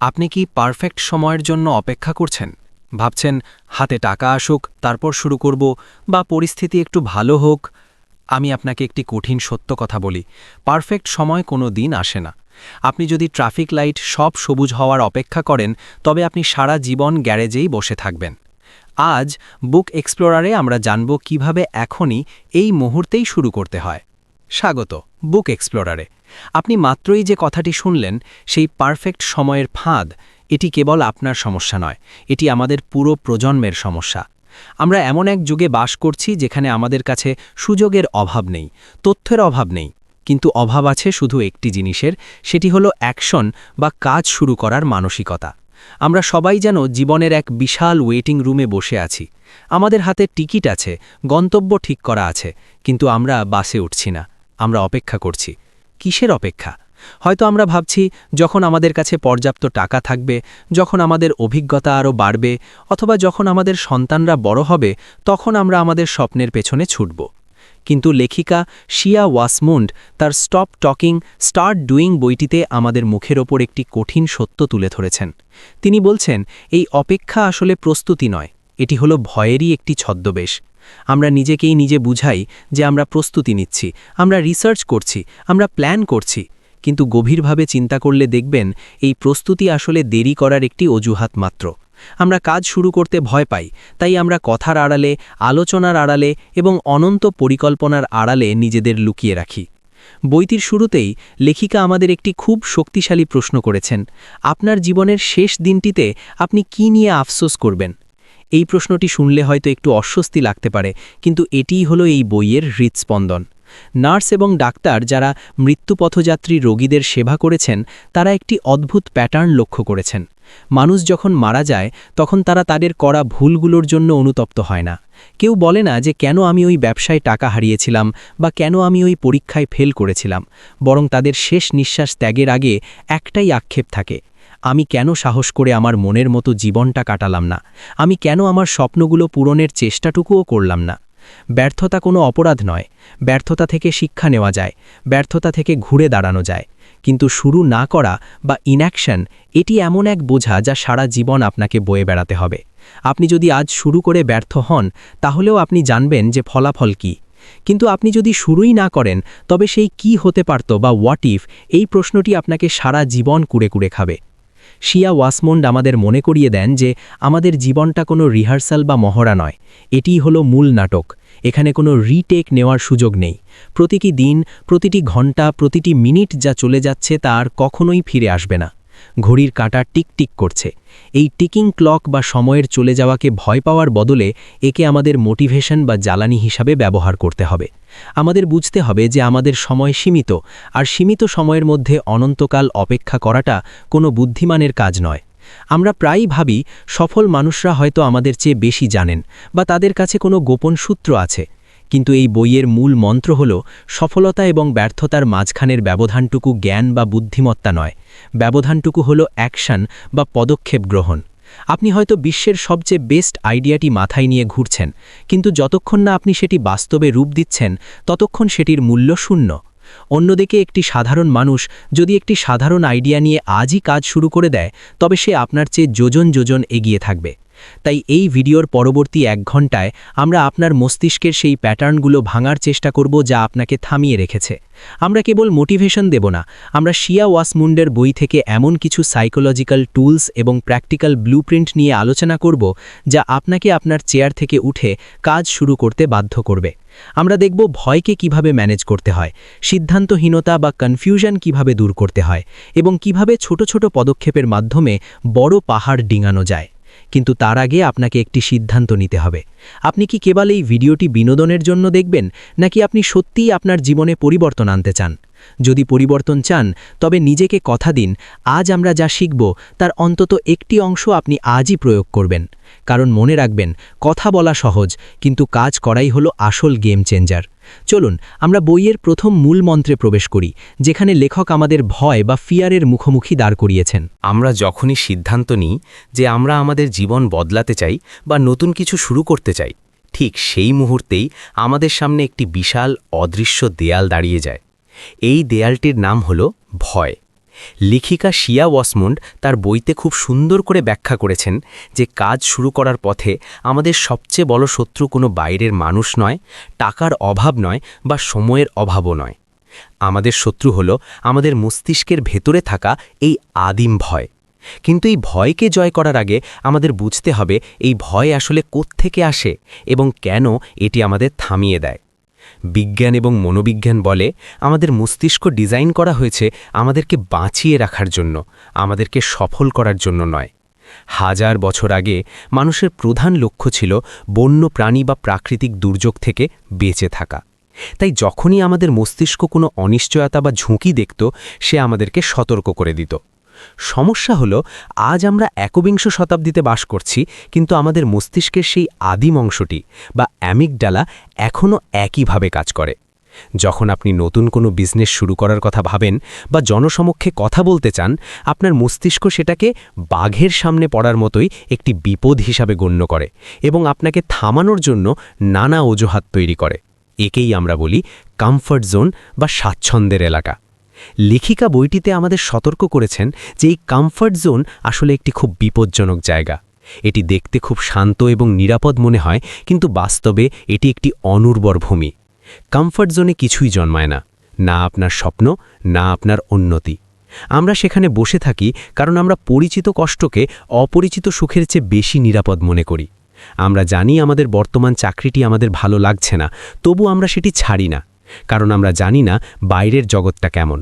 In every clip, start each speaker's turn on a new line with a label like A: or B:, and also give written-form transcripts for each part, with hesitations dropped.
A: আপনি কি পারফেক্ট সময়ের জন্য অপেক্ষা করছেন? ভাবছেন হাতে টাকা আসুক তারপর শুরু করব, বা পরিস্থিতি একটু ভালো হোক। আমি আপনাকে একটি কঠিন সত্য কথা বলি, পারফেক্ট সময় কোনো দিন আসে না। আপনি যদি ট্রাফিক লাইট সব সবুজ হওয়ার অপেক্ষা করেন, তবে আপনি সারা জীবন গ্যারেজেই বসে থাকবেন। আজ বুক এক্সপ্লোরারে আমরা জানব কিভাবে এখনই এই মুহূর্তেই শুরু করতে হয়। স্বাগত বুক এক্সপ্লোরারে। আপনি মাত্রই যে কথাটি শুনলেন, সেই পারফেক্ট সময়ের ফাঁদ, এটি কেবল আপনার সমস্যা নয়, এটি আমাদের পুরো প্রজন্মের সমস্যা। আমরা এমন এক যুগে বাস করছি যেখানে আমাদের কাছে সুযোগের অভাব নেই, তথ্যের অভাব নেই, কিন্তু অভাব আছে শুধু একটি জিনিসের, সেটি হলো অ্যাকশন বা কাজ শুরু করার মানসিকতা। আমরা সবাই যেন জীবনের এক বিশাল ওয়েটিং রুমে বসে আছি। আমাদের হাতে টিকিট আছে, গন্তব্য ঠিক করা আছে, কিন্তু আমরা বাসে উঠছি না। আমরা অপেক্ষা করছি। কিসের অপেক্ষা? হয়তো আমরা ভাবছি যখন আমাদের কাছে পর্যাপ্ত টাকা থাকবে, যখন আমাদের অভিজ্ঞতা আরও বাড়বে, অথবা যখন আমাদের সন্তানরা বড় হবে, তখন আমরা আমাদের স্বপ্নের পেছনে ছুটব। কিন্তু লেখিকা শিয়া ওয়াসমুন্ড তার স্টপ টকিং স্টার্ট ডুইং বইটিতে আমাদের মুখের ওপর একটি কঠিন সত্য তুলে ধরেছেন। তিনি বলছেন, এই অপেক্ষা আসলে প্রস্তুতি নয়, এটি হলো ভয়েরই একটি ছদ্মবেশ। আমরা নিজেকেই নিজে বুঝাই যে আমরা প্রস্তুতি নিচ্ছি, আমরা রিসার্চ করছি, আমরা প্ল্যান করছি, কিন্তু গভীরভাবে চিন্তা করলে দেখবেন এই প্রস্তুতি আসলে দেরি করার একটি অজুহাত মাত্র। আমরা কাজ শুরু করতে ভয় পাই, তাই আমরা কথার আড়ালে, আলোচনার আড়ালে এবং অনন্ত পরিকল্পনার আড়ালে নিজেদের লুকিয়ে রাখি। বইটির শুরুতেই লেখিকা আমাদের একটি খুব শক্তিশালী প্রশ্ন করেছেন, আপনার জীবনের শেষ দিনটিতে আপনি কি নিয়ে আফসোস করবেন? এই প্রশ্নটি শুনলে হয়তো একটু অস্বস্তি লাগতে পারে, কিন্তু এটিই হলো এই বইয়ের হৃৎস্পন্দন। নার্স এবং ডাক্তার যারা মৃত্যুপথযাত্রী রোগীদের সেবা করেছেন, তারা একটি অদ্ভুত প্যাটার্ন লক্ষ্য করেছেন। মানুষ যখন মারা যায়, তখন তারা তাদের করা ভুলগুলোর জন্য অনুতপ্ত হয় না। কেউ বলে না যে কেন আমি ওই ব্যবসায় টাকা হারিয়েছিলাম, বা কেন আমি ওই পরীক্ষায় ফেল করেছিলাম, বরং তাদের শেষ নিঃশ্বাস ত্যাগের আগে একটাই আক্ষেপ থাকে, আমি কেন সাহস করে আমার মনের মতো জীবনটা কাটালাম না, আমি কেন আমার স্বপ্নগুলো পূরণের চেষ্টাটুকুও করলাম না। ব্যর্থতা কোনো অপরাধ নয়, ব্যর্থতা থেকে শিক্ষা নেওয়া যায়, ব্যর্থতা থেকে ঘুরে দাঁড়ানো যায়, কিন্তু শুরু না করা বা ইনঅ্যাকশন, এটি এমন এক বোঝা যা সারা জীবন আপনাকে বয়ে বেড়াতে হবে। আপনি যদি আজ শুরু করে ব্যর্থ হন, তাহলেও আপনি জানবেন যে ফলাফল কী। কিন্তু আপনি যদি শুরুই না করেন, তবে সেই কি হতে পারত বা হোয়াট ইফ, এই প্রশ্নটি আপনাকে সারা জীবন কুড়ে কুড়ে খাবে। শিয়া ওয়াসমন্ড আমাদের মনে করিয়ে দেন যে আমাদের জীবনটা কোনো রিহার্সাল বা মহড়া নয়, এটিই হলো মূল নাটক। এখানে কোনো রিটেক নেওয়ার সুযোগ নেই। প্রতিটি দিন, প্রতিটি ঘন্টা, প্রতিটি মিনিট যা চলে যাচ্ছে তা আর কখনোই ফিরে আসবে না। ঘড়ির কাঁটা টিকটিক করছে। এই টিকিং ক্লক বা সময়ের চলে যাওয়াকে ভয় পাওয়ার বদলে একে আমাদের মোটিভেশন বা জ্বালানি হিসাবে ব্যবহার করতে হবে। আমাদের বুঝতে হবে যে আমাদের সময় সীমিত, আর সীমিত সময়ের মধ্যে অনন্তকাল অপেক্ষা করাটা কোনো বুদ্ধিমানের কাজ নয়। আমরা প্রায়ই ভাবি সফল মানুষরা হয়তো আমাদের চেয়ে বেশি জানেন, বা তাদের কাছে কোনো গোপন সূত্র আছে, কিন্তু এই বইয়ের মূল মন্ত্র হল সফলতা এবং ব্যর্থতার মাঝখানের ব্যবধানটুকু জ্ঞান বা বুদ্ধিমত্তা নয়, ব্যবধানটুকু হল অ্যাকশন বা পদক্ষেপ গ্রহণ। আপনি হয়তো বিশ্বের সবচেয়ে বেস্ট আইডিয়াটি মাথায় নিয়ে ঘুরছেন, কিন্তু যতক্ষণ না আপনি সেটি বাস্তবে রূপ দিচ্ছেন, ততক্ষণ সেটির মূল্য শূন্য। অন্যদিকে একটি সাধারণ মানুষ যদি একটি সাধারণ আইডিয়া নিয়ে আজই কাজ শুরু করে দেয়, তবে সে আপনার চেয়ে যোজন যোজন এগিয়ে থাকবে। তাই এই ভিডিওর পরবর্তী 1 ঘন্টায় আমরা আপনার মস্তিষ্কের সেই প্যাটার্নগুলো ভাঙার চেষ্টা করব যা আপনাকে থামিয়ে রেখেছে। আমরা কেবল মোটিভেশন দেব না, আমরা শিয়া ওয়াসমুন্ডের বই থেকে এমন কিছু সাইকোলজিক্যাল টুলস এবং প্র্যাকটিক্যাল ব্লুপ্রিন্ট নিয়ে আলোচনা করব যা আপনাকে আপনার চেয়ার থেকে উঠে কাজ শুরু করতে বাধ্য করবে। আমরা দেখব ভয়কে কিভাবে ম্যানেজ করতে হয়, সিদ্ধান্তহীনতা বা কনফিউশন কিভাবে দূর করতে হয়, এবং কিভাবে ছোট ছোট পদক্ষেপের মাধ্যমে বড় পাহাড় ডিঙানো যায়। কিন্তু তার আগে আপনাকে একটি সিদ্ধান্ত নিতে হবে। আপনি কি কেবল এই ভিডিওটি বিনোদনের জন্য দেখবেন, নাকি আপনি সত্যিই আপনার জীবনে পরিবর্তন আনতে চান? যদি পরিবর্তন চান, তবে নিজেকে কথা দিন, আজ আমরা যা শিখব তার অন্তত একটি অংশ আপনি আজই প্রয়োগ করবেন। কারণ মনে রাখবেন, কথা বলা সহজ, কিন্তু কাজ করাই হলো আসল গেম চেঞ্জার। চলুন আমরা বইয়ের প্রথম মূল মন্ত্রে প্রবেশ করি, যেখানে লেখক আমাদের ভয় বা ফিয়ারের মুখোমুখি দাঁড় করিয়েছেন।
B: আমরা যখনই সিদ্ধান্ত নিই যে আমরা আমাদের জীবন বদলাতে চাই বা নতুন কিছু শুরু করতে চাই, ঠিক সেই মুহূর্তেই আমাদের সামনে একটি বিশাল অদৃশ্য দেয়াল দাঁড়িয়ে যায়। এই দেয়ালটির নাম হল ভয়। লেখিকা শিয়া ওয়াসমুন্ড তার বইতে খুব সুন্দর করে ব্যাখ্যা করেছেন যে কাজ শুরু করার পথে আমাদের সবচেয়ে বড় শত্রু কোনো বাইরের মানুষ নয়, টাকার অভাব নয় বা সময়ের অভাবও নয়। আমাদের শত্রু হল আমাদের মস্তিষ্কের ভেতরে থাকা এই আদিম ভয়। কিন্তু এই ভয়কে জয় করার আগে আমাদের বুঝতে হবে এই ভয় আসলে কোত্থেকে আসে এবং কেন এটি আমাদের থামিয়ে দেয়। বিজ্ঞান এবং মনোবিজ্ঞান বলে আমাদের মস্তিষ্ক ডিজাইন করা হয়েছে আমাদেরকে বাঁচিয়ে রাখার জন্য, আমাদেরকে সফল করার জন্য নয়। হাজার বছর আগে মানুষের প্রধান লক্ষ্য ছিল বন্য প্রাণী বা প্রাকৃতিক দুর্যোগ থেকে বেঁচে থাকা। তাই যখনই আমাদের মস্তিষ্ক কোনো অনিশ্চয়তা বা ঝুঁকি দেখত, সে আমাদেরকে সতর্ক করে দিত। সমস্যা হলো আজ আমরা একবিংশ শতাব্দীতে বাস করছি, কিন্তু আমাদের মস্তিষ্কের সেই আদিম অংশটি বা অ্যামিগডালা এখনও একইভাবে কাজ করে। যখন আপনি নতুন কোনো বিজনেস শুরু করার কথা ভাবেন বা জনসমক্ষে কথা বলতে চান, আপনার মস্তিষ্ক সেটাকে বাঘের সামনে পড়ার মতোই একটি বিপদ হিসাবে গণ্য করে এবং আপনাকে থামানোর জন্য নানা অজুহাত তৈরি করে। একেই আমরা বলি কমফর্ট জোন বা স্বাচ্ছন্দ্যের এলাকা। লেখিকা বইটিতে আমাদের সতর্ক করেছেন যে এই কমফর্ট জোন আসলে একটি খুব বিপজ্জনক জায়গা। এটি দেখতে খুব শান্ত এবং নিরাপদ মনে হয়, কিন্তু বাস্তবে এটি একটি অনুর্বর ভূমি। কমফর্ট জোনে কিছুই জন্মায় না, না আপনার স্বপ্ন, না আপনার উন্নতি। আমরা সেখানে বসে থাকি কারণ আমরা পরিচিত কষ্টকে অপরিচিত সুখের চেয়ে বেশি নিরাপদ মনে করি। আমরা জানি আমাদের বর্তমান চাকরিটি আমাদের ভালো লাগছে না, তবু আমরা সেটি ছাড়ি না, কারণ আমরা জানি না বাইরের জগৎটা কেমন।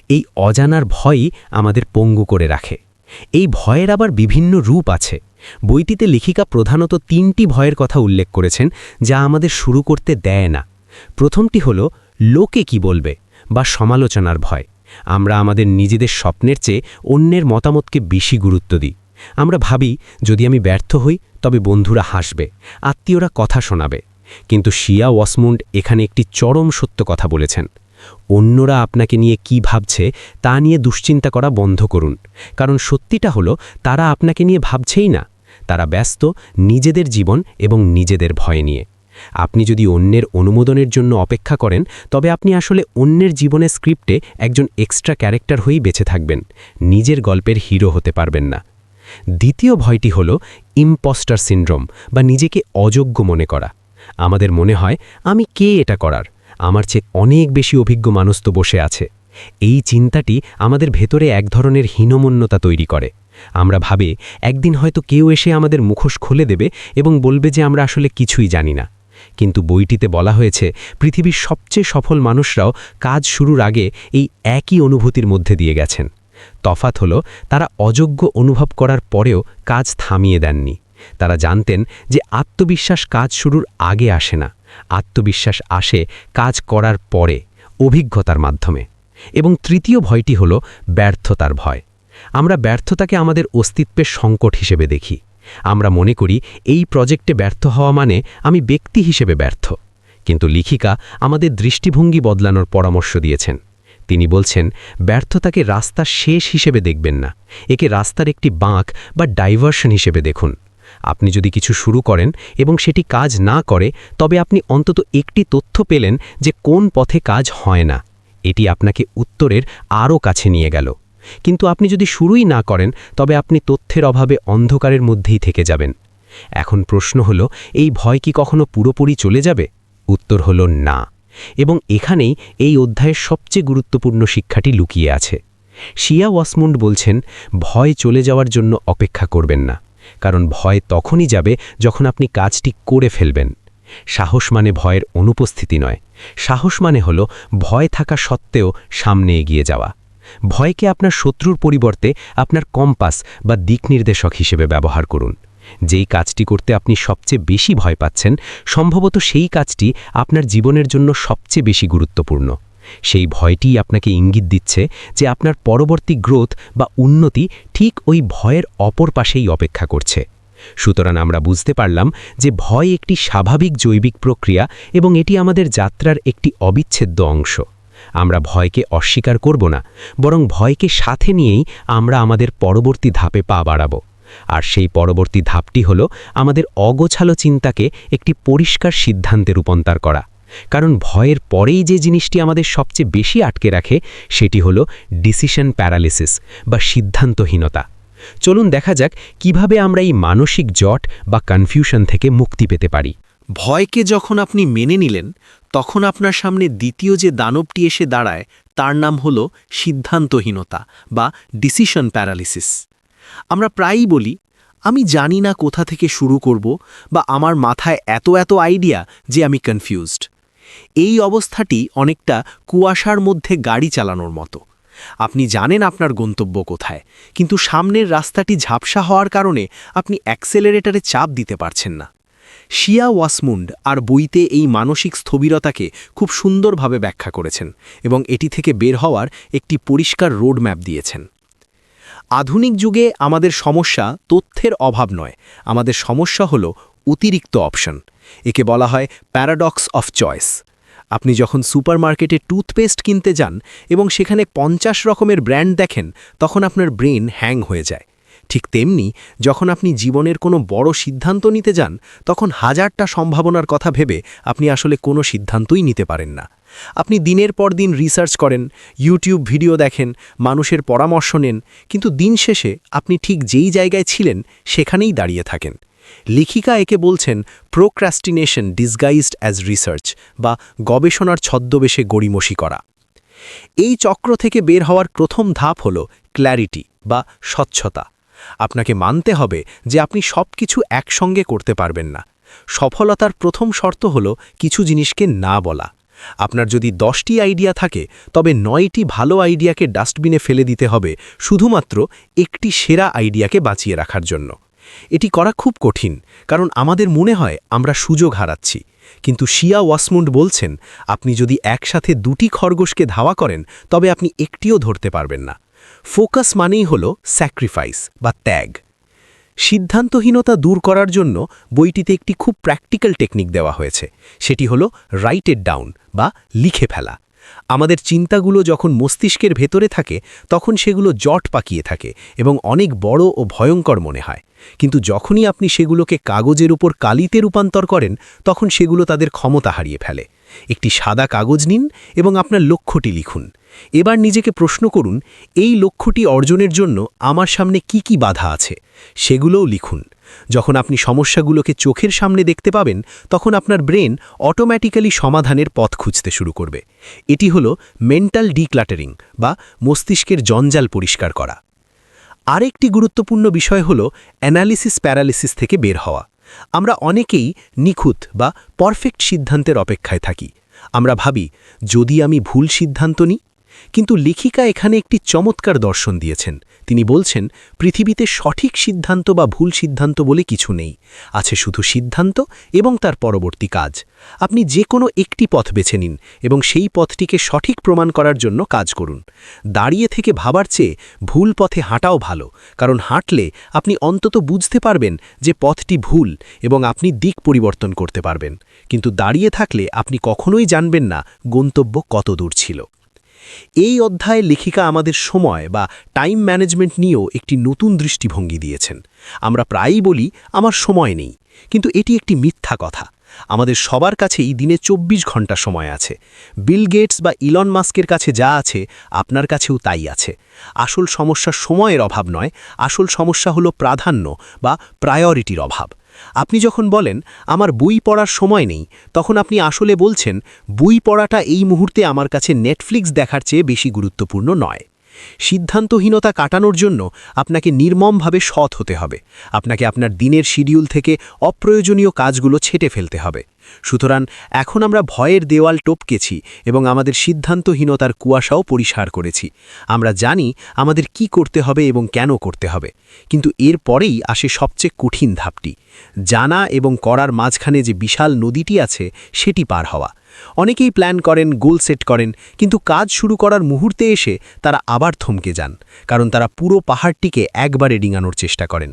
B: এই অজানার ভয়ই আমাদের পঙ্গু করে রাখে। এই ভয়ের আবার বিভিন্ন রূপ আছে। বইটিতে লেখিকা প্রধানত 3টি ভয়ের কথা উল্লেখ করেছেন যা আমাদের শুরু করতে দেয় না। প্রথমটি হল লোকে কি বলবে বা সমালোচনার ভয়। আমরা আমাদের নিজেদের স্বপ্নের চেয়ে অন্যের মতামতকে বেশি গুরুত্ব দিই। আমরা ভাবি যদি আমি ব্যর্থ হই তবে বন্ধুরা হাসবে, আত্মীয়রা কথা শোনাবে। কিন্তু শিয়া ওয়াসমুন্ড এখানে একটি চরম সত্য কথা বলেছেন। অন্যরা আপনাকে নিয়ে কি ভাবছে তা নিয়ে দুশ্চিন্তা করা বন্ধ করুন, কারণ সত্যিটা হলো তারা আপনাকে নিয়ে ভাবছেই না। তারা ব্যস্ত নিজেদের জীবন এবং নিজেদের ভয় নিয়ে। আপনি যদি অন্যের অনুমোদনের জন্য অপেক্ষা করেন, তবে আপনি আসলে অন্যের জীবনের স্ক্রিপ্টে একজন এক্সট্রা ক্যারেক্টার হয়েই বেঁচে থাকবেন, নিজের গল্পের হিরো হতে পারবেন না। দ্বিতীয় ভয়টি হল ইম্পস্টার সিনড্রোম বা নিজেকে অযোগ্য মনে করা। আমাদের মনে হয় আমি কে এটা করার, আমার চেয়ে অনেক বেশি অভিজ্ঞ মানুষ তো বসে আছে। এই চিন্তাটি আমাদের ভেতরে এক ধরনের হীনমন্যতা তৈরি করে। আমরা ভাবে একদিন হয়তো কেউ এসে আমাদের মুখোশ খুলে দেবে এবং বলবে যে আমরা আসলে কিছুই জানি না। কিন্তু বইটিতে বলা হয়েছে পৃথিবীর সবচেয়ে সফল মানুষরাও কাজ শুরুর আগে এই একই অনুভূতির মধ্যে দিয়ে গেছেন। তফাৎ হলো তারা অযোগ্য অনুভব করার পরেও কাজ থামিয়ে দেননি। তারা জানতেন যে আত্মবিশ্বাস কাজ শুরুর আগে আসে না, আত্মবিশ্বাস আসে কাজ করার পরে, অভিজ্ঞতার মাধ্যমে। এবং তৃতীয় ভয়টি হল ব্যর্থতার ভয়। আমরা ব্যর্থতাকে আমাদের অস্তিত্বের সংকট হিসেবে দেখি। আমরা মনে করি এই প্রজেক্টে ব্যর্থ হওয়া মানে আমি ব্যক্তি হিসেবে ব্যর্থ। কিন্তু লেখিকা আমাদের দৃষ্টিভঙ্গি বদলানোর পরামর্শ দিয়েছেন। তিনি বলছেন ব্যর্থতাকে রাস্তার শেষ হিসেবে দেখবেন না, একে রাস্তার একটি বাঁক বা ডাইভার্সন হিসেবে দেখুন। আপনি যদি কিছু শুরু করেন এবং সেটি কাজ না করে, তবে আপনি অন্তত একটি তথ্য পেলেন যে কোন পথে কাজ হয় না। এটি আপনাকে উত্তরের আরও কাছে নিয়ে গেল। কিন্তু আপনি যদি শুরুই না করেন, তবে আপনি তথ্যের অভাবে অন্ধকারের মধ্যেই থেকে যাবেন। এখন প্রশ্ন হল, এই ভয় কি কখনো পুরোপুরি চলে যাবে? উত্তর হল না। এবং এখানেই এই অধ্যায়ের সবচেয়ে গুরুত্বপূর্ণ শিক্ষাটি লুকিয়ে আছে। শিয়া ওয়াসমুন্ড বলছেন, ভয় চলে যাওয়ার জন্য অপেক্ষা করবেন না, কারণ ভয় তখনই যাবে যখন আপনি কাজটি করে ফেলবেন। সাহস মানে ভয়ের অনুপস্থিতি নয়, সাহস মানে হল ভয় থাকা সত্ত্বেও সামনে এগিয়ে যাওয়া। ভয়কে আপনার শত্রুর পরিবর্তে আপনার কম্পাস বা দিক নির্দেশক হিসেবে ব্যবহার করুন। যেই কাজটি করতে আপনি সবচেয়ে বেশি ভয় পাচ্ছেন, সম্ভবত সেই কাজটি আপনার জীবনের জন্য সবচেয়ে বেশি গুরুত্বপূর্ণ। সেই ভয়টিই আপনাকে ইঙ্গিত দিচ্ছে যে আপনার পরবর্তী গ্রোথ বা উন্নতি ঠিক ওই ভয়ের অপর পাশেই অপেক্ষা করছে। সুতরাং আমরা বুঝতে পারলাম যে ভয় একটি স্বাভাবিক জৈবিক প্রক্রিয়া এবং এটি আমাদের যাত্রার একটি অবিচ্ছেদ্য অংশ। আমরা ভয়কে অস্বীকার করব না, বরং ভয়কে সাথে নিয়েই আমরা আমাদের পরবর্তী ধাপে পা বাড়াব। আর সেই পরবর্তী ধাপটি হল আমাদের অগোছালো চিন্তাকে একটি পরিষ্কার সিদ্ধান্তে রূপান্তর করা। কারণ ভয়ের পরেই যে জিনিসটি আমাদের সবচেয়ে বেশি আটকে রাখে সেটি হলো ডিসিশন প্যারালিসিস বা সিদ্ধান্তহীনতা। চলুন দেখা যাক কিভাবে আমরা এই মানসিক জট বা কনফিউশন থেকে মুক্তি পেতে পারি।
C: ভয়কে যখন আপনি মেনে নিলেন, তখন আপনার সামনে দ্বিতীয় যে দানবটি এসে দাঁড়ায় তার নাম হল সিদ্ধান্তহীনতা বা ডিসিশন প্যারালিসিস। আমরা প্রায়ই বলি, আমি জানি না কোথা থেকে শুরু করব, বা আমার মাথায় এত আইডিয়া যে আমি কনফিউজড। এই অবস্থাটি অনেকটা কুয়াশার মধ্যে গাড়ি চালানোর মতো। আপনি জানেন আপনার গন্তব্য কোথায়, কিন্তু সামনের রাস্তাটি ঝাপসা হওয়ার কারণে আপনি অ্যাক্সেলারেটরে চাপ দিতে পারছেন না। শিয়া ওয়াসমুন্ড আর বইতে এই মানসিক স্থবিরতাকে খুব সুন্দরভাবে ব্যাখ্যা করেছেন এবং এটি থেকে বের হওয়ার একটি পরিষ্কার রোডম্যাপ দিয়েছেন। আধুনিক যুগে আমাদের সমস্যা তথ্যের অভাব নয়, আমাদের সমস্যা হল অতিরিক্ত অপশন। একে বলা হয় প্যারাডক্স অফ চয়েস। আপনি যখন সুপারমার্কেটে টুথপেস্ট কিনতে যান এবং সেখানে 50 রকমের ব্র্যান্ড দেখেন, তখন আপনার ব্রেন হ্যাং হয়ে যায়। ঠিক তেমনি যখন আপনি জীবনের কোনো বড় সিদ্ধান্ত নিতে যান, তখন হাজারটা সম্ভাবনার কথা ভেবে আপনি আসলে কোনো সিদ্ধান্তই নিতে পারেন না। আপনি দিনের পর দিন রিসার্চ করেন, ইউটিউব ভিডিও দেখেন, মানুষের পরামর্শ নেন, কিন্তু দিন শেষে আপনি ঠিক যেই জায়গায় ছিলেন সেখানেই দাঁড়িয়ে থাকেন। লেখিকা একে বলছেন প্রোক্রাস্টিনেশন ডিসগাইজড অ্যাজ রিসার্চ, বা গবেষণার ছদ্মবেশে গড়িমসি করা। এই চক্র থেকে বের হওয়ার প্রথম ধাপ হল ক্ল্যারিটি বা স্বচ্ছতা। আপনাকে মানতে হবে যে আপনি সব কিছু একসঙ্গে করতে পারবেন না। সফলতার প্রথম শর্ত হল কিছু জিনিসকে না বলা। আপনার যদি 10টি আইডিয়া থাকে, তবে 9টি ভালো আইডিয়াকে ডাস্টবিনে ফেলে দিতে হবে শুধুমাত্র একটি সেরা আইডিয়াকে বাঁচিয়ে রাখার জন্য। এটি করা খুব কঠিন, কারণ আমাদের মনে হয় আমরা সুযোগ হারাচ্ছি। কিন্তু শিয়া ওয়াসমুন্ড বলছেন, আপনি যদি একসাথে 2টি খরগোশকে ধাওয়া করেন, তবে আপনি একটিও ধরতে পারবেন না। ফোকাস মানেই হল স্যাক্রিফাইস বা ত্যাগ। সিদ্ধান্তহীনতা দূর করার জন্য বইটিতে একটি খুব প্র্যাকটিক্যাল টেকনিক দেওয়া হয়েছে। সেটি হল রাইট ইট ডাউন বা লিখে ফেলা। আমাদের চিন্তাগুলো যখন মস্তিষ্কের ভেতরে থাকে, তখন সেগুলো জট পাকিয়ে থাকে এবং অনেক বড় ও ভয়ঙ্কর মনে হয়। কিন্তু যখনই আপনি সেগুলোকে কাগজের উপর কালিতে রূপান্তর করেন, তখন সেগুলো তাদের ক্ষমতা হারিয়ে ফেলে। একটি সাদা কাগজ নিন এবং আপনার লক্ষ্যটি লিখুন। এবার নিজেকে প্রশ্ন করুন, এই লক্ষ্যটি অর্জনের জন্য আমার সামনে কি বাধা আছে, সেগুলোও লিখুন। যখন আপনি সমস্যাগুলোকে চোখের সামনে দেখতে পাবেন, তখন আপনার ব্রেন অটোম্যাটিক্যালি সমাধানের পথ খুঁজতে শুরু করবে। এটি হলো মেন্টাল ডিক্লাটারিং বা মস্তিষ্কের জঞ্জাল পরিষ্কার করা। আরেকটি গুরুত্বপূর্ণ বিষয় হল অ্যানালিসিস প্যারালিসিস থেকে বের হওয়া। আমরা অনেকেই নিখুঁত বা পারফেক্ট সিদ্ধান্তের অপেক্ষায় থাকি। আমরা ভাবি, যদি আমি ভুল সিদ্ধান্ত নিই। কিন্তু লেখিকা এখানে একটি চমৎকার দর্শন দিয়েছেন। তিনি বলছেন, পৃথিবীতে সঠিক সিদ্ধান্ত বা ভুল সিদ্ধান্ত বলে কিছু নেই, আছে শুধু সিদ্ধান্ত এবং তার পরবর্তী কাজ। আপনি যে কোনো একটি পথ বেছে নিন এবং সেই পথটিকে সঠিক প্রমাণ করার জন্য কাজ করুন। দাঁড়িয়ে থেকে ভাবার চেয়ে ভুল পথে হাঁটাও ভালো, কারণ হাঁটলে আপনি অন্তত বুঝতে পারবেন যে পথটি ভুল এবং আপনি দিক পরিবর্তন করতে পারবেন। কিন্তু দাঁড়িয়ে থাকলে আপনি কখনোই জানবেন না গন্তব্য কত দূর ছিল। এই অধ্যায়ে লেখিকা আমাদের সময় বা টাইম ম্যানেজমেন্ট নিয়েও একটি নতুন দৃষ্টিভঙ্গি দিয়েছেন। আমরা প্রায়ই বলি, আমার সময় নেই, কিন্তু এটি একটি মিথ্যা কথা। আমাদের সবার কাছেই দিনে 24 ঘন্টা সময় আছে। বিল গেটস বা ইলন মাস্কের কাছে যা আছে, আপনার কাছেও তাই আছে। আসল সমস্যা সময়ের অভাব নয়, আসল সমস্যা হলো প্রাধান্য বা প্রায়োরিটির অভাব। আপনি যখন বলেন, আমার বই পড়ার সময় নেই, তখন আপনি আসলে বলছেন, বই পড়াটা এই মুহূর্তে আমার কাছে নেটফ্লিক্স দেখার চেয়ে বেশি গুরুত্বপূর্ণ নয়। সিদ্ধান্তহীনতা কাটানোর জন্য আপনাকে নির্মমভাবে সৎ হতে হবে। আপনাকে আপনার দিনের শিডিউল থেকে অপ্রয়োজনীয় কাজগুলো ছেঁটে ফেলতে হবে। সুতরাং এখন আমরা ভয়ের দেওয়াল টপকেছি এবং আমাদের সিদ্ধান্তহীনতার কুয়াশাও পরিষ্কার করেছি। আমরা জানি আমাদের কি করতে হবে এবং কেন করতে হবে। কিন্তু এর পরেই আসে সবচেয়ে কঠিন ধাপটি, জানা এবং করার মাঝখানে যে বিশাল নদীটি আছে সেটি পার হওয়া। অনেকেই প্ল্যান করেন, গোল সেট করেন, কিন্তু কাজ শুরু করার মুহূর্তে এসে তারা আবার থমকে যান, কারণ তারা পুরো পাহাড়টিকে একবারে ডিঙানোর চেষ্টা করেন।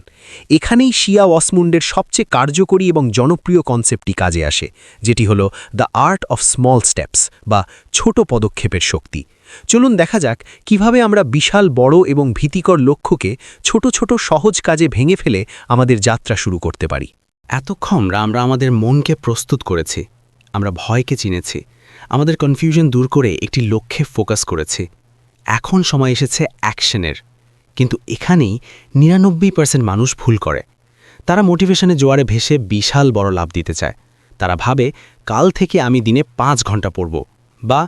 C: এখানেই শিয়া ওয়াসমুন্ডের সবচেয়ে কার্যকরী এবং জনপ্রিয় কনসেপ্টটি কাজে আসে, যেটি হলো the art of small steps বা ছোট পদক্ষেপের শক্তি। চলুন দেখা যাক কিভাবে আমরা বিশাল বড় এবং ভীতিকর লক্ষ্যকে ছোট ছোট সহজ কাজে ভেঙে ফেলে আমাদের যাত্রা শুরু করতে পারি।
D: এতক্ষণ আমরা আমাদের মনকে প্রস্তুত করেছি।
B: আমরা ভয়কে চিনেছি, আমাদের কনফিউশন দূর করে একটি লক্ষ্যে ফোকাস করেছি। এখন সময় এসেছে অ্যাকশনের। কিন্তু এখানেই ৯৯% মানুষ ভুল করে। তারা মোটিভেশনে জোয়ারে ভেসে বিশাল বড় লাভ দিতে চায়। তারা ভাবে কাল থেকে আমি দিনে ৫ ঘন্টা পড়ব, বা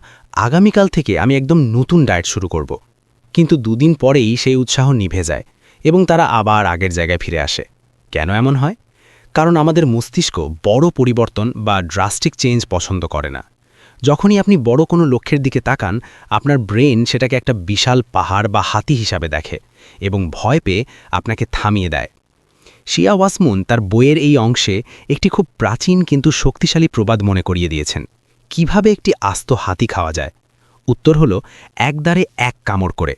B: আগামীকাল থেকে আমি একদম নতুন ডায়েট শুরু করব। কিন্তু দুদিন পরেই সেই উৎসাহ নিভে যায় এবং তারা আবার আগের জায়গায় ফিরে আসে। কেন এমন হয়? কারণ আমাদের মস্তিষ্ক বড় পরিবর্তন বা ড্রাস্টিক চেঞ্জ পছন্দ করে না। যখনই আপনি বড় কোনো লক্ষ্যের দিকে তাকান, আপনার ব্রেন সেটাকে একটা বিশাল পাহাড় বা হাতি হিসাবে দেখে এবং ভয় পেয়ে আপনাকে থামিয়ে দেয়। শিয়া ওয়াসমুন তার বইয়ের এই অংশে একটি খুব প্রাচীন কিন্তু শক্তিশালী প্রবাদ মনে করিয়ে দিয়েছেন। কিভাবে একটি আস্ত হাতি খাওয়া যায়? উত্তর হলো একদারে এক কামড় করে।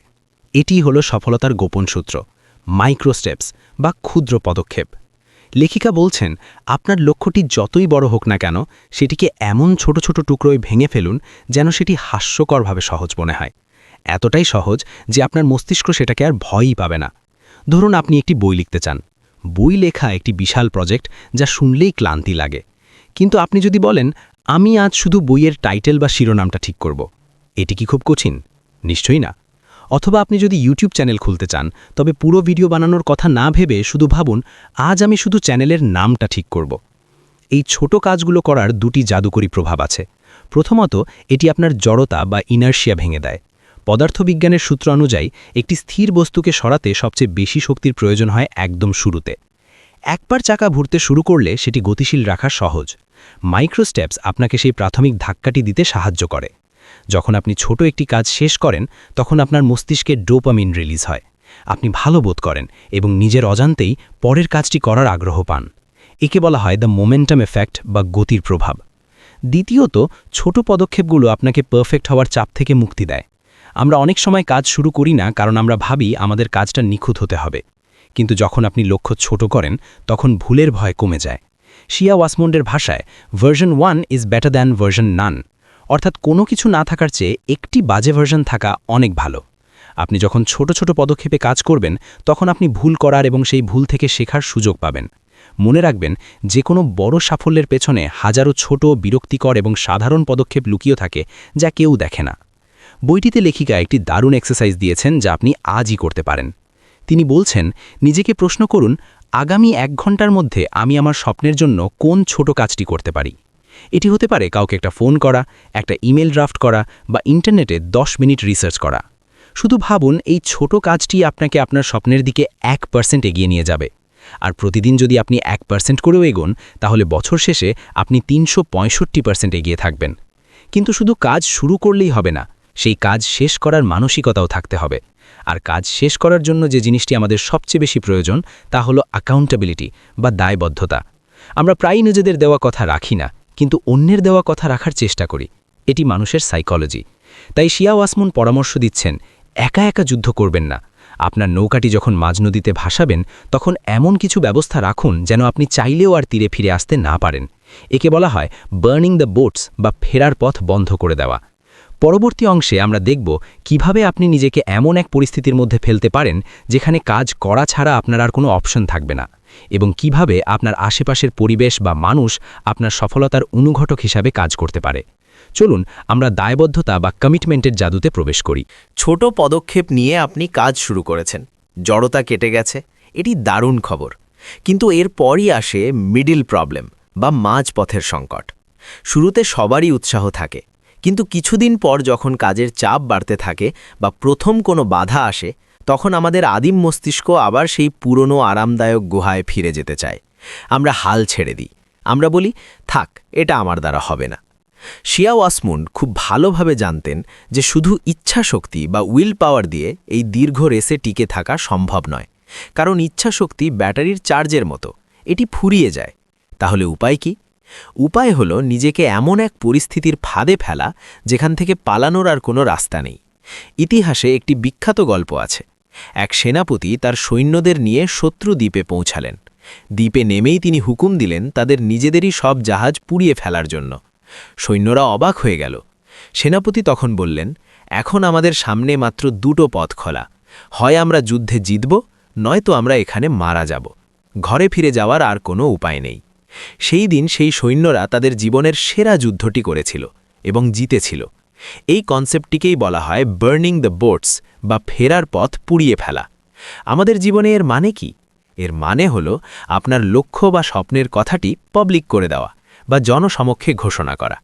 B: এটিই হলো সফলতার গোপন সূত্র, মাইক্রো স্টেপস বা ক্ষুদ্র পদক্ষেপ। লেখিকা বলছেন, আপনার লক্ষ্যটি যতই বড় হোক না কেন, সেটিকে এমন ছোট ছোট টুকরোয় ভেঙে ফেলুন যেন সেটি হাস্যকরভাবে সহজ মনে হয়। এতটাই সহজ যে আপনার মস্তিষ্ক সেটাকে আর ভয়ই পাবে না। ধরুন আপনি একটি বই লিখতে চান। বই লেখা একটি বিশাল প্রজেক্ট, যা শুনলেই ক্লান্তি লাগে। কিন্তু আপনি যদি বলেন, আমি আজ শুধু বইয়ের টাইটেল বা শিরোনামটা ঠিক করব, এটি কি খুব কঠিন? নিশ্চয়ই না। অথবা আপনি যদি ইউটিউব চ্যানেল খুলতে চান, তবে পুরো ভিডিও বানানোর কথা না ভেবে শুধু ভাবুন, আজ আমি শুধু চ্যানেলের নামটা ঠিক করব। এই ছোট কাজগুলো করার দুটি জাদুকরী প্রভাব আছে। প্রথমত, এটি আপনার জড়তা বা ইনার্শিয়া ভেঙে দেয়। পদার্থবিজ্ঞানের সূত্র অনুযায়ী একটি স্থির বস্তুকে সরাতে সবচেয়ে বেশি শক্তির প্রয়োজন হয় একদম শুরুতে। একবার চাকা ঘুরতে শুরু করলে সেটি গতিশীল রাখা সহজ। মাইক্রো স্টেপস আপনাকে সেই প্রাথমিক ধাক্কাটি দিতে সাহায্য করে। যখন আপনি ছোট একটি কাজ শেষ করেন, তখন আপনার মস্তিষ্কে ডোপামিন রিলিজ হয়। আপনি ভালো বোধ করেন এবং নিজের অজান্তেই পরের কাজটি করার আগ্রহ পান। একে বলা হয় দ্য মোমেন্টাম এফেক্ট বা গতির প্রভাব। দ্বিতীয়ত, ছোট পদক্ষেপগুলো আপনাকে পারফেক্ট হওয়ার চাপ থেকে মুক্তি দেয়। আমরা অনেক সময় কাজ শুরু করি না কারণ আমরা ভাবি আমাদের কাজটা নিখুঁত হতে হবে। কিন্তু যখন আপনি লক্ষ্য ছোট করেন, তখন ভুলের ভয় কমে যায়। শিয়া ওয়াসমন্ডের ভাষায় version 1 is better than version none, অর্থাৎ কোনো কিছু না থাকার চেয়ে একটি বাজে ভার্সন থাকা অনেক ভালো। আপনি যখন ছোট ছোট পদক্ষেপে কাজ করবেন, তখন আপনি ভুল করার এবং সেই ভুল থেকে শেখার সুযোগ পাবেন। মনে রাখবেন, যে কোনো বড় সাফল্যের পেছনে হাজারো ছোট, বিরক্তিকর এবং সাধারণ পদক্ষেপ লুকিয়ে থাকে, যা কেউ দেখে না। বইটিতে লেখিকা একটি দারুণ এক্সারসাইজ দিয়েছেন, যা আপনি আজই করতে পারেন। তিনি বলছেন, নিজেকে প্রশ্ন করুন, আগামী 1 ঘন্টার মধ্যে আমি আমার স্বপ্নের জন্য কোন ছোট কাজটি করতে পারি। এটি হতে পারে কাউকে একটা ফোন করা, একটা ইমেল ড্রাফট করা বা ইন্টারনেটে 10 মিনিট রিসার্চ করা। শুধু ভাবুন, এই ছোট কাজটি আপনাকে আপনার স্বপ্নের দিকে 1% এগিয়ে নিয়ে যাবে। আর প্রতিদিন যদি আপনি 1% করেও এগোন, তাহলে বছর শেষে আপনি 365% এগিয়ে থাকবেন। কিন্তু শুধু কাজ শুরু করলেই হবে না, সেই কাজ শেষ করার মানসিকতাও থাকতে হবে। আর কাজ শেষ করার জন্য যে জিনিসটি আমাদের সবচেয়ে বেশি প্রয়োজন, তা হলো অ্যাকাউন্টেবিলিটি বা দায়বদ্ধতা। আমরা প্রায়ই নিজেদের দেওয়া কথা রাখি না, কিন্তু অন্যের দেওয়া কথা রাখার চেষ্টা করি। এটি মানুষের সাইকোলজি। তাই শিয়া ওয়াসমুন পরামর্শ দিচ্ছেন, একা একা যুদ্ধ করবেন না। আপনার নৌকাটি যখন মাঝ নদীতে ভাসাবেন, তখন এমন কিছু ব্যবস্থা রাখুন যেন আপনি চাইলেও আর তীরে ফিরে আসতে না পারেন। একে বলা হয় বার্নিং দ্য বোটস বা ফেরার পথ বন্ধ করে দেওয়া। পরবর্তী অংশে আমরা দেখব কিভাবে আপনি নিজেকে এমন এক পরিস্থিতির মধ্যে ফেলতে পারেন যেখানে কাজ করা ছাড়া আপনার আর কোনো অপশন থাকবে না, এবং কিভাবে আপনার আশেপাশের পরিবেশ বা মানুষ আপনার সফলতার অনুঘটক হিসাবে কাজ করতে পারে। চলুন আমরা দায়বদ্ধতা বা কমিটমেন্টের জাদুতে প্রবেশ করি।
D: ছোট পদক্ষেপ নিয়ে আপনি কাজ শুরু করেছেন, জড়তা কেটে গেছে, এটি দারুণ খবর। কিন্তু এরপরই আসে মিডল প্রবলেম বা মাঝপথের সংকট। শুরুতে সবারই উৎসাহ থাকে, কিন্তু কিছুদিন পর যখন কাজের চাপ বাড়তে থাকে বা প্রথম কোনো বাধা আসে, তখন আমাদের আদিম মস্তিষ্ক আবার সেই পুরনো আরামদায়ক গুহায় ফিরে যেতে চায়। আমরা হাল ছেড়ে দিই। আমরা বলি, থাক, এটা আমার দ্বারা হবে না। শিয়া ওয়াসমুন্ড খুব ভালোভাবে জানতেন যে শুধু ইচ্ছাশক্তি বা উইল পাওয়ার দিয়ে এই দীর্ঘ রেসে টিকে থাকা সম্ভব নয়। কারণ ইচ্ছাশক্তি ব্যাটারির চার্জের মতো, এটি ফুরিয়ে যায়। তাহলে উপায় কি? উপায় হলো নিজেকে এমন এক পরিস্থিতির ফাঁদে ফেলা যেখান থেকে পালানোর আর কোনো রাস্তা নেই। ইতিহাসে একটি বিখ্যাত গল্প আছে। এক সেনাপতি তার সৈন্যদের নিয়ে শত্রু দ্বীপে পৌঁছালেন। দ্বীপে নেমেই তিনি হুকুম দিলেন তাদের নিজেদেরই সব জাহাজ পুড়িয়ে ফেলার জন্য। সৈন্যরা অবাক হয়ে গেল। সেনাপতি তখন বললেন, এখন আমাদের সামনে মাত্র 2টো পথ খোলা, হয় আমরা যুদ্ধে জিতব, নয়তো আমরা এখানে মারা যাব। ঘরে ফিরে যাওয়ার আর কোনো উপায় নেই। সেই দিন সেই সৈন্যরা তাদের জীবনের সেরা যুদ্ধটি করেছিল এবং জিতেছিল। এই কনসেপ্টটিকেই বলা হয় বার্নিং দ্য বোটস বা ফেরার পথ পুড়িয়ে ফেলা। আমাদের জীবনে এর মানে কি? এর মানে হলো আপনার লক্ষ্য বা স্বপ্নের কথাটি পাবলিক করে দেওয়া বা জনসমক্ষে ঘোষণা করা।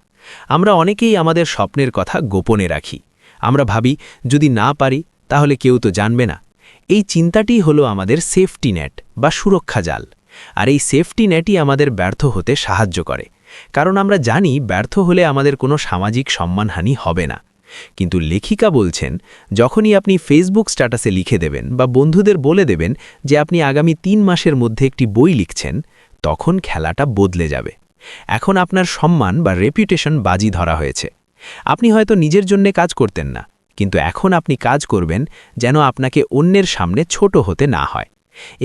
D: আমরা অনেকেই আমাদের স্বপ্নের কথা গোপনে রাখি। আমরা ভাবি যদি না পারি তাহলে কেউ তো জানবে না। এই চিন্তাটি হলো আমাদের সেফটি নেট বা সুরক্ষা জাল। আর এই সেফটি নেটই আমাদের ব্যর্থ হতে সাহায্য করে, কারণ আমরা জানি ব্যর্থ হলে আমাদের কোনো সামাজিক সম্মানহানি হবে না। কিন্তু লেখিকা বলছেন, যখনই আপনি ফেসবুক স্ট্যাটাসে লিখে দেবেন বা বন্ধুদের বলে দেবেন যে আপনি আগামী 3 মাসের মধ্যে একটি বই লিখছেন, তখন খেলাটা বদলে যাবে। এখন আপনার সম্মান বা রেপুটেশন বাজি ধরা হয়েছে। আপনি হয়তো নিজের জন্য কাজ করতেন না, কিন্তু এখন আপনি কাজ করবেন যেন আপনাকে অন্যের সামনে ছোট হতে না হয়।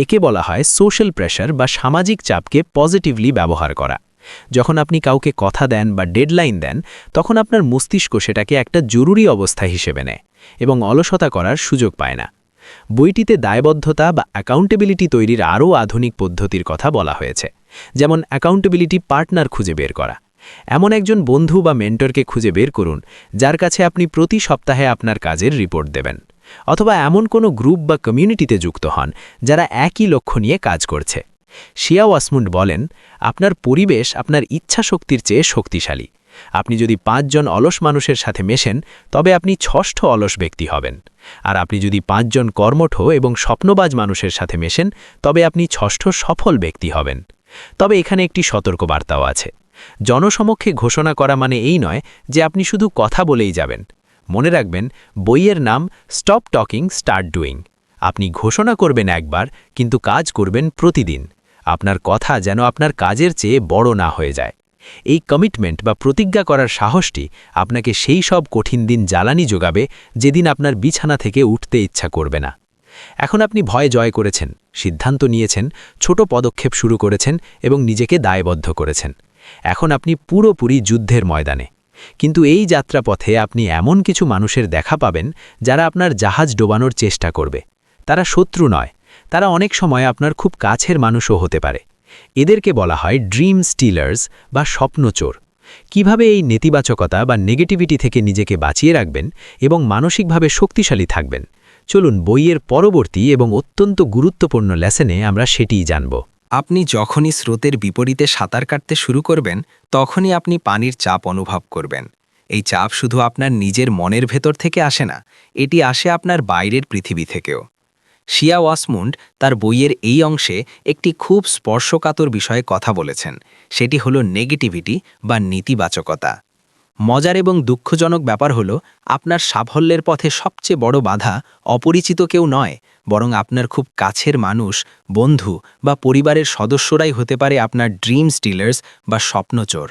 D: একে বলা হয় সোশ্যাল প্রেশার বা সামাজিক চাপকে পজিটিভলি ব্যবহার করা। যখন আপনি কাউকে কথা দেন বা ডেডলাইন দেন, তখন আপনার মস্তিষ্ক সেটাকে একটা জরুরি অবস্থা হিসেবে নেয় এবং অলসতা করার সুযোগ পায় না। বইটিতে দায়বদ্ধতা বা অ্যাকাউন্টেবিলিটি তৈরির আরও আধুনিক পদ্ধতির কথা বলা হয়েছে, যেমন অ্যাকাউন্টেবিলিটি পার্টনার খুঁজে বের করা। এমন একজন বন্ধু বা মেন্টরকে খুঁজে বের করুন যার কাছে আপনি প্রতি সপ্তাহে আপনার কাজের রিপোর্ট দেবেন। অথবা এমন কোনো গ্রুপ বা কমিউনিটিতে যুক্ত হন যারা একই লক্ষ্য নিয়ে কাজ করছে। শিয়া ওয়াসমুন্ড বলেন, আপনার পরিবেশ আপনার ইচ্ছা শক্তির চেয়ে শক্তিশালী। আপনি যদি 5 জন অলস মানুষের সাথে মেশেন, তবে আপনি 6ষ্ঠ অলস ব্যক্তি হবেন। আর আপনি যদি 5 জন কর্মঠ এবং স্বপ্নবাজ মানুষের সাথে মেশেন, তবে আপনি 6ষ্ঠ সফল ব্যক্তি হবেন। তবে এখানে একটি সতর্কবার্তাও আছে। জনসমক্ষে ঘোষণা করা মানে এই নয় যে আপনি শুধু কথা বলেই যাবেন। মনে রাখবেন, বইয়ের নাম স্টপ টকিং স্টার্ট ডুইং। আপনি ঘোষণা করবেন একবার, কিন্তু কাজ করবেন প্রতিদিন। আপনার কথা যেন আপনার কাজের চেয়ে বড় না হয়ে যায়। এই কমিটমেন্ট বা প্রতিজ্ঞা করার সাহসটি আপনাকে সেই সব কঠিন দিন জ্বালানি যোগাবে যেদিন আপনার বিছানা থেকে উঠতে ইচ্ছা করবে না। এখন আপনি ভয় জয় করেছেন, সিদ্ধান্ত নিয়েছেন, ছোট পদক্ষেপ শুরু করেছেন এবং নিজেকে দায়বদ্ধ করেছেন। এখন আপনি পুরোপুরি যুদ্ধের ময়দানে। কিন্তু এই যাত্রাপথে আপনি এমন কিছু মানুষের দেখা পাবেন যারা আপনার জাহাজ ডোবানোর চেষ্টা করবে। তারা শত্রু নয়, তারা অনেক সময় আপনার খুব কাছের মানুষও হতে পারে। এদেরকে বলা হয় ড্রিম স্টিলার্স বা স্বপ্নচোর। কিভাবে এই নেতিবাচকতা বা নেগেটিভিটি থেকে নিজেকে বাঁচিয়ে রাখবেন এবং মানসিকভাবে শক্তিশালী থাকবেন, চলুন বইয়ের পরবর্তী এবং অত্যন্ত গুরুত্বপূর্ণ লেসনে আমরা সেটিই জানব।
A: আপনি যখনই স্রোতের বিপরীতে সাঁতার কাটতে শুরু করবেন, তখনই আপনি পানির চাপ অনুভব করবেন। এই চাপ শুধু আপনার নিজের মনের ভেতর থেকে আসে না, এটি আসে আপনার বাইরের পৃথিবী থেকেও। শিয়া ওয়াসমুন্ড তার বইয়ের এই অংশে একটি খুব স্পর্শকাতর বিষয়ে কথা বলেছেন, সেটি হলো নেগেটিভিটি বা নেতিবাচকতা। মজার এবং দুঃখজনক ব্যাপার হলো, আপনার সাফল্যের পথে সবচেয়ে বড় বাধা অপরিচিত কেউ নয়, বরং আপনার খুব কাছের মানুষ, বন্ধু বা পরিবারের সদস্যরাই হতে পারে আপনার ড্রিম স্টিলার্স বা স্বপ্নচোর।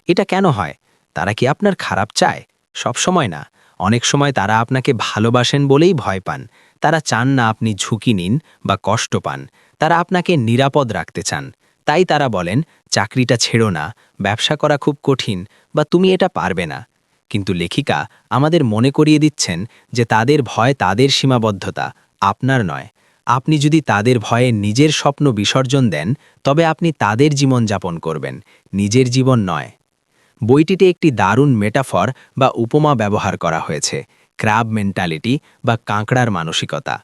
A: এটা কেন হয়? তারা কি আপনার খারাপ চায়? সবসময় না। অনেক সময় তারা আপনাকে ভালোবাসেন বলেই ভয় পান। তারা চান না আপনি ঝুঁকি নিন বা কষ্ট পান। তারা আপনাকে নিরাপদ রাখতে চান। তাই তারা বলেন, চাকরিটা ছেড়ো না, ব্যবসা করা খুব কঠিন, বা তুমি এটা পারবে না। কিন্তু লেখিকা আমাদের মনে করিয়ে দিচ্ছেন যে তাদের ভয় তাদের সীমাবদ্ধতা, আপনার নয়। আপনি যদি তাদের ভয়ে নিজের স্বপ্ন বিসর্জন দেন, তবে আপনি তাদের জীবন যাপন করবেন, নিজের জীবন নয়। বইটিতে একটি দারুণ মেটাফর বা উপমা ব্যবহার করা হয়েছে, ক্র্যাব মেন্টালিটি বা কাঁকড়ার মানসিকতা।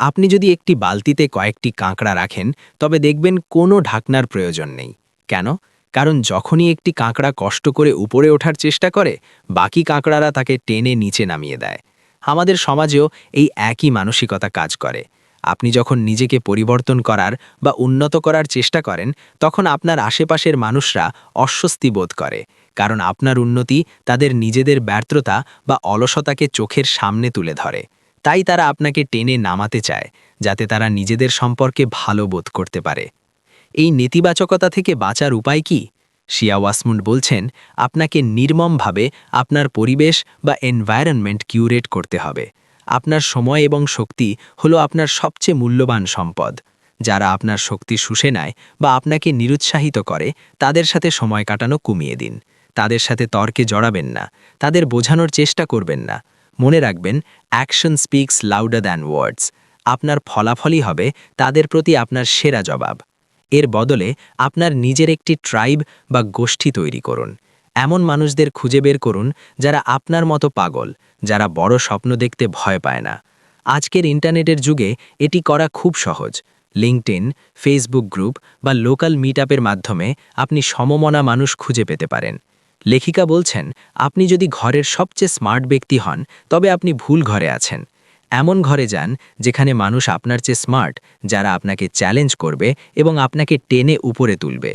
A: আপনি যদি একটি বালতিতে কয়েকটি কাঁকড়া রাখেন, তবে দেখবেন কোনো ঢাকনার প্রয়োজন নেই। কেন? কারণ যখনই একটি কাঁকড়া কষ্ট করে উপরে ওঠার চেষ্টা করে, বাকি কাঁকড়ারা তাকে টেনে নিচে নামিয়ে দেয়। আমাদের সমাজেও এই একই মানসিকতা কাজ করে। আপনি যখন নিজেকে পরিবর্তন করার বা উন্নত করার চেষ্টা করেন, তখন আপনার আশেপাশের মানুষরা অস্বস্তি বোধ করে, কারণ আপনার উন্নতি তাদের নিজেদের ব্যর্থতা বা অলসতাকে চোখের সামনে তুলে ধরে। তাই তারা আপনাকে টেনে নামাতে চায়, যাতে তারা নিজেদের সম্পর্কে ভালো বোধ করতে পারে। এই নেতিবাচকতা থেকে বাঁচার উপায় কি? শিয়া ওয়াসমুন্ড বলছেন, আপনাকে নির্মমভাবে আপনার পরিবেশ বা এনভায়রনমেন্ট কিউরেট করতে হবে। আপনার সময় এবং শক্তি হলো আপনার সবচেয়ে মূল্যবান সম্পদ। যারা আপনার শক্তি শুষে নেয় বা আপনাকে নিরুৎসাহিত করে, তাদের সাথে সময় কাটানো কমিয়ে দিন। তাদের সাথে তর্কে জড়াবেন না, তাদের বোঝানোর চেষ্টা করবেন না। মনে রাখবেন, অ্যাকশন স্পিক্স লাউডার দ্যান ওয়ার্ডস। আপনার ফলাফলই হবে তাদের প্রতি আপনার সেরা জবাব।
B: এর বদলে আপনার নিজের একটি ট্রাইব বা গোষ্ঠী তৈরি করুন। এমন মানুষদের খুঁজে বের করুন যারা আপনার মতো পাগল, যারা বড় স্বপ্ন দেখতে ভয় পায় না। আজকের ইন্টারনেটের যুগে এটি করা খুব সহজ। লিঙ্কডইন, ফেসবুক গ্রুপ বা লোকাল মিটআপের মাধ্যমে আপনি সমমনা মানুষ খুঁজে পেতে পারেন। লেখিকা বলছেন, আপনি যদি ঘরের সবচেয়ে স্মার্ট ব্যক্তি হন, তবে আপনি ভুল ঘরে আছেন। এমন ঘরে যান যেখানে মানুষ আপনার চেয়ে স্মার্ট, যারা আপনাকে চ্যালেঞ্জ করবে এবং আপনাকে টেনে উপরে তুলবে।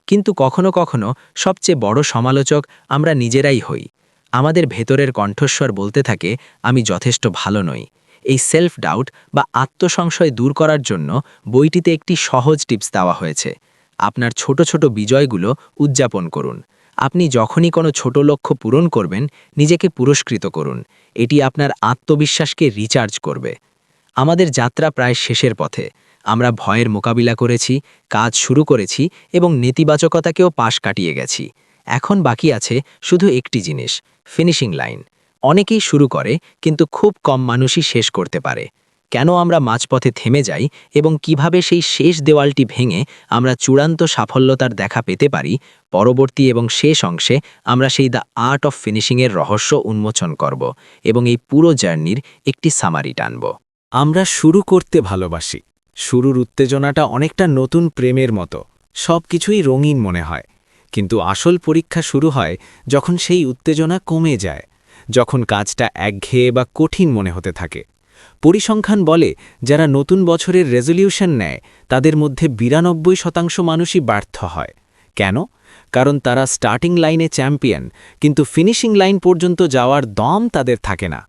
B: কিন্তু কখনো কখনো সবচেয়ে বড় সমালোচক আমরা নিজেরাই হই। আমাদের ভেতরের কণ্ঠস্বর বলতে থাকে, আমি যথেষ্ট ভালো নই। এই সেলফ ডাউট বা আত্মসংশয় দূর করার জন্য বইটিতে একটি সহজ টিপস দেওয়া হয়েছে। আপনার ছোট ছোট বিজয়গুলো উদযাপন করুন। আপনি যখনই কোনো ছোট লক্ষ্য পূরণ করবেন, নিজেকে পুরস্কৃত করুন। এটি আপনার আত্মবিশ্বাসকে রিচার্জ করবে। আমাদের যাত্রা প্রায় শেষের পথে। আমরা ভয়ের মোকাবিলা করেছি, কাজ শুরু করেছি এবং নেতিবাচকতাকেও পাশ কাটিয়ে গেছি। এখন বাকি আছে শুধু একটি জিনিস, ফিনিশিং লাইন। অনেকেই শুরু করে, কিন্তু খুব কম মানুষই শেষ করতে পারে। কেন আমরা মাঝপথে থেমে যাই এবং কিভাবে সেই শেষ দেওয়ালটি ভেঙে আমরা চূড়ান্ত সাফল্যতার দেখা পেতে পারি, পরবর্তী এবং শেষ অংশে আমরা সেই দ্য আর্ট অফ ফিনিশিংয়ের রহস্য উন্মোচন করব এবং এই পুরো জার্নির একটি সামারি টানব।
C: আমরা শুরু করতে ভালোবাসি। শুরুর উত্তেজনাটা অনেকটা নতুন প্রেমের মতো, সব কিছুই রঙিন মনে হয়। কিন্তু আসল পরীক্ষা শুরু হয় যখন সেই উত্তেজনা কমে যায়, যখন কাজটা একঘেয়ে বা কঠিন মনে হতে থাকে। পরিসংখ্যান বলে, যারা নতুন বছরের রেজলিউশন নেয় তাদের মধ্যে 92% মানুষই ব্যর্থ হয়। কেন? কারণ তারা স্টার্টিং লাইনে চ্যাম্পিয়ন, কিন্তু ফিনিশিং লাইন পর্যন্ত যাওয়ার দম তাদের থাকে না।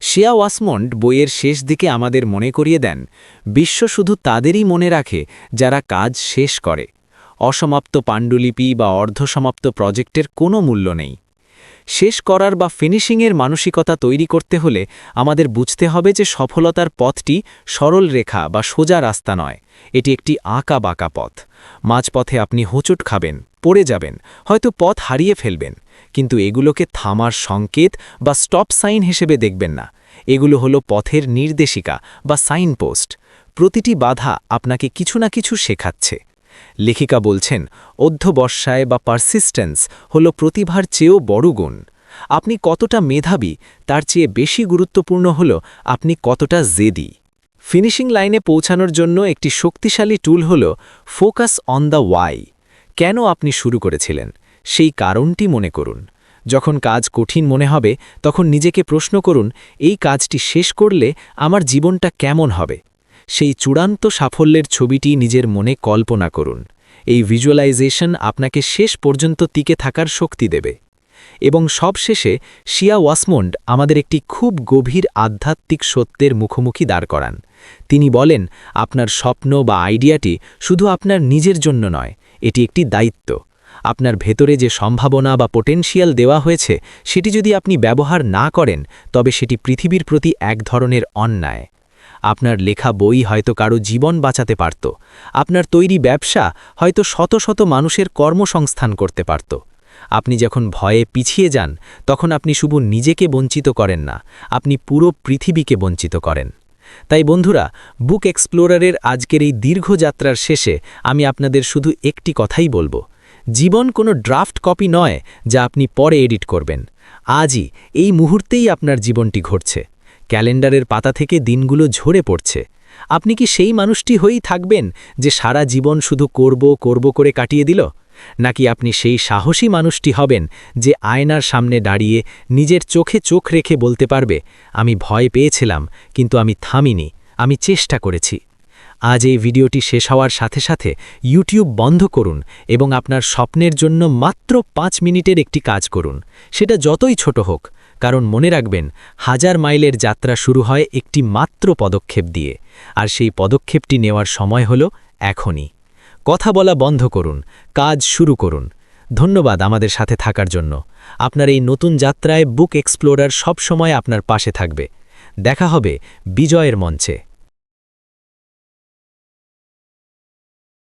C: শিয়া ওয়াসমন্ড বইয়ের শেষ দিকে আমাদের মনে করিয়ে দেন, বিশ্ব শুধু তাদেরই মনে রাখে যারা কাজ শেষ করে। অসমাপ্ত পাণ্ডুলিপি বা অর্ধসমাপ্ত প্রজেক্টের কোনো মূল্য নেই। শেষ করার বা ফিনিশিংয়ের মানসিকতা তৈরি করতে হলে আমাদের বুঝতে হবে যে সফলতার পথটি সরল রেখা বা সোজা রাস্তা নয়, এটি একটি আঁকা বাঁকা পথ। মাঝপথে আপনি হোঁচট খাবেন, পড়ে যাবেন, হয়তো পথ হারিয়ে ফেলবেন, কিন্তু এগুলোকে থামার সংকেত বা স্টপ সাইন হিসেবে দেখবেন না। এগুলো হলো পথের নির্দেশিকা বা সাইনপোস্ট। প্রতিটি বাধা আপনাকে কিছু না কিছু শেখাচ্ছে। লেখিকা বলছেন, অধ্যবসায় বা পারসিস্টেন্স হল প্রতিভার চেয়েও বড় গুণ। আপনি কতটা মেধাবী তার চেয়ে বেশি গুরুত্বপূর্ণ হল আপনি কতটা জেদি। ফিনিশিং লাইনে পৌঁছানোর জন্য একটি শক্তিশালী টুল হল ফোকাস অন দ্য ওয়াই। কেন আপনি শুরু করেছিলেন সেই কারণটি মনে করুন। যখন কাজ কঠিন মনে হবে, তখন নিজেকে প্রশ্ন করুন, এই কাজটি শেষ করলে আমার জীবনটা কেমন হবে? সেই চূড়ান্ত সাফল্যের ছবিটি নিজের মনে কল্পনা করুন। এই ভিজুয়ালাইজেশন আপনাকে শেষ পর্যন্ত টিকে থাকার শক্তি দেবে। এবং সবশেষে শিয়া ওয়াসমন্ড আমাদের একটি খুব গভীর আধ্যাত্মিক সত্যের মুখোমুখি দাঁড় করান। তিনি বলেন, আপনার স্বপ্ন বা আইডিয়াটি শুধু আপনার নিজের জন্য নয়, এটি একটি দায়িত্ব। আপনার ভেতরে যে সম্ভাবনা বা পোটেনশিয়াল দেওয়া হয়েছে, সেটি যদি আপনি ব্যবহার না করেন, তবে সেটি পৃথিবীর প্রতি এক ধরনের অন্যায়। আপনার লেখা বই হয়তো কারো জীবন বাঁচাতে পারত, আপনার তৈরি ব্যবসা হয়তো শত শত মানুষের কর্মসংস্থান করতে পারত। আপনি যখন ভয়ে পিছিয়ে যান, তখন আপনি শুধু নিজেকে বঞ্চিত করেন না, আপনি পুরো পৃথিবীকে বঞ্চিত করেন। তাই বন্ধুরা, বুক এক্সপ্লোরারের আজকের এই দীর্ঘ যাত্রার শেষে আমি আপনাদের শুধু একটি কথাই বলবো, জীবন কোনো ড্রাফট কপি নয় যা আপনি পরে এডিট করবেন। আজই, এই মুহূর্তেই আপনার জীবনটি ঘটছে। ক্যালেন্ডারের পাতা থেকে দিনগুলো ঝরে পড়ছে। আপনি কি সেই মানুষটি হয়েই থাকবেন যে সারা জীবন শুধু করব করে কাটিয়ে দিল? নাকি আপনি সেই সাহসী মানুষটি হবেন যে আয়নার সামনে দাঁড়িয়ে নিজের চোখে চোখ রেখে বলতে পারবে, আমি ভয় পেয়েছিলাম, কিন্তু আমি থামিনি, আমি চেষ্টা করেছি। আজ এই ভিডিওটি শেষ হওয়ার সাথে সাথে ইউটিউব বন্ধ করুন এবং আপনার স্বপ্নের জন্য মাত্র 5 মিনিটের একটি কাজ করুন, সেটা যতই ছোট হোক। কারণ মনে রাখবেন, 1000 মাইলের যাত্রা শুরু হয় একটি মাত্র পদক্ষেপ দিয়ে, আর সেই পদক্ষেপটি নেওয়ার সময় হলো এখনই। কথা বলা বন্ধ করুন, কাজ শুরু করুন। ধন্যবাদ আমাদের সাথে থাকার জন্য। আপনার এই নতুন যাত্রায় বুক এক্সপ্লোরার সব সময় আপনার পাশে থাকবে। দেখা হবে বিজয়ের মঞ্চে।